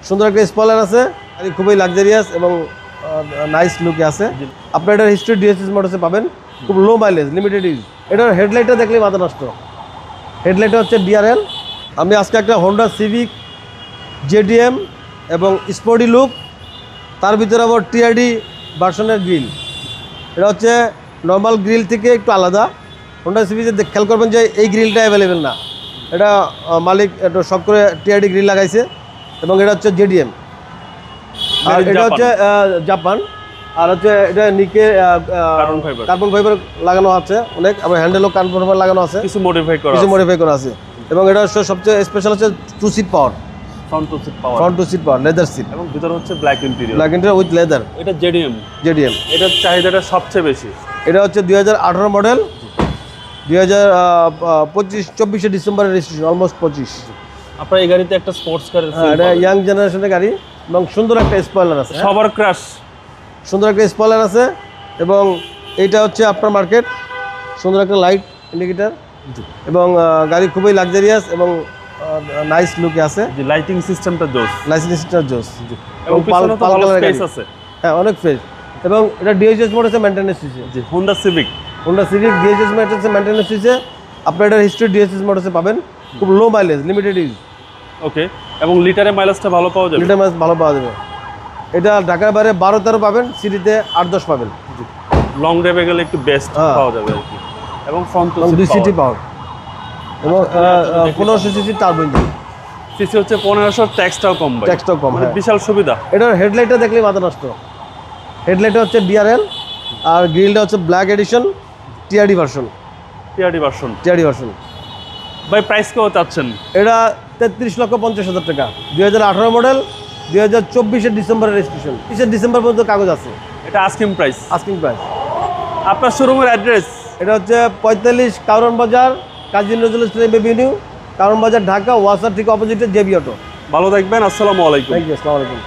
সুন্দর একটা স্পয়লার আছে, খুবই লাক্সারিয়াস এবং নাইস লুকে আছে। আপনার এটার হিস্ট্রি ডিএসএস মোটরসে পাবেন, খুব লো মাইলেজ, লিমিটেড ইউজ। এটার হেডলাইটটা দেখলেই মাথা নষ্ট। হেডলাইটটা হচ্ছে ডিআরএল। আমি আজকে একটা হোন্ডা সিভিক জেডিএম এবং স্পোর্টি লুক, তার ভিতরে আবার টিআরডি ভার্সনের গ্রিল। এটা হচ্ছে নর্মাল গ্রিল থেকে একটু আলাদা। হোন্ডা সিভিকে খেয়াল করবেন যে এই গ্রিলটা অ্যাভেলেবেল না, এটা মালিক একটু শখ করে টিআরডি গ্রিল লাগাইছে এবং এটা হচ্ছে জেডিএম। আর এটা হচ্ছে জাপান, আর হচ্ছে এটা নিকে কার্বন ফাইবার লাগানো আছে অনেক, আবার হ্যান্ডেলও কার্বন ফাইবার লাগানো আছে, কিছু মডিফাই করা আছে। এবং এটা হচ্ছে সবচেয়ে স্পেশাল হচ্ছে 2 seat power, front two seat power, leather seat, এবং ভিতরে হচ্ছে ব্ল্যাক ইন্টেরিয়র উইথ লেদার। এটা জেডিএম। এটার চাহিদাটা সবচেয়ে বেশি। এটা হচ্ছে 2018 মডেল, 2024 ডিসেম্বরের রেজিস্ট্রেশন, অলমোস্ট 25। আপনার এই গাড়িতে একটা স্পোর্টস কার, এটা ইয়াং জেনারেশনের গাড়ি এবং সুন্দর একটা স্পয়লার আছে, সবার ক্রাশ। সুন্দর একটা স্পয়লার আছে এবং এইটা হচ্ছে আপনার মার্কেট, সুন্দর একটা লাইট ইন্ডিকেটার এবং গাড়ি খুবই লাক্সারিয়াস এবং নাইস লুকে আছে। লাইটিং সিস্টেমটা জোস, জোস এবং পিছনে তো ভালো স্পেস আছে। হ্যাঁ, অনেক ফ্রেশ। এবং এটা ডিএইচএস মোটরসে মেইনটেনেন্স হয়েছে। জি, হোন্ডা সিভিক ডিএইচএস মোটরসে মেইনটেনেন্স হয়েছে। আপনার এটার হিস্ট্রি ডিএইচএস মোটরসে পাবেন, খুব লো মাইলেজ, লিমিটেড ইউজ। ওকে, এবং লিটারে মাইলেজটা ভালো পাওয়া যাবে। লিটার মাইলেজ ভালো পাওয়া যাবে। এটা ঢাকার বাইরে 12-13 পাবেন, সিটিতে 8-10 পাবেন। লং ড্রাইভে গেলে একটু বেস্ট পাওয়া যাবে আর কি। এবং ফ্রন্ট টু 2 সিটি পাওয়ার এবং 1500 সিসি টার্বো ইঞ্জিন। সিসি হচ্ছে 1500, ট্যাক্সটাও কম, হ্যাঁ। বিশাল সুবিধা। এটার হেডলাইটটা দেখলেই মাথা নষ্ট। হেডলাইটটা হচ্ছে ডিআরএল আর গ্রিলটা হচ্ছে ব্ল্যাক এডিশন, টিআরডি ভার্সন। ভাই প্রাইস কেউ চাচ্ছেন? এটা 33,50,000 টাকা, 2018 মডেল, 2024 ডিসেম্বরের রেজিস্ট্রেশন, 30 ডিসেম্বর পর্যন্ত কাগজ আছে। এটা আস্কিং প্রাইস। আপনার শোরুমের অ্যাড্রেস এটা হচ্ছে 45 কারণ বাজার, কাজী নজরুল ইসলাম এভিনিউ, কারণ বাজার, ঢাকা। ওয়াসার ঠিক অপোজিটে জেবি অটো। ভালো থাকবেন, আসসালামু আলাইকুম। থ্যাংক ইউ, আসসালামু আলাইকুম।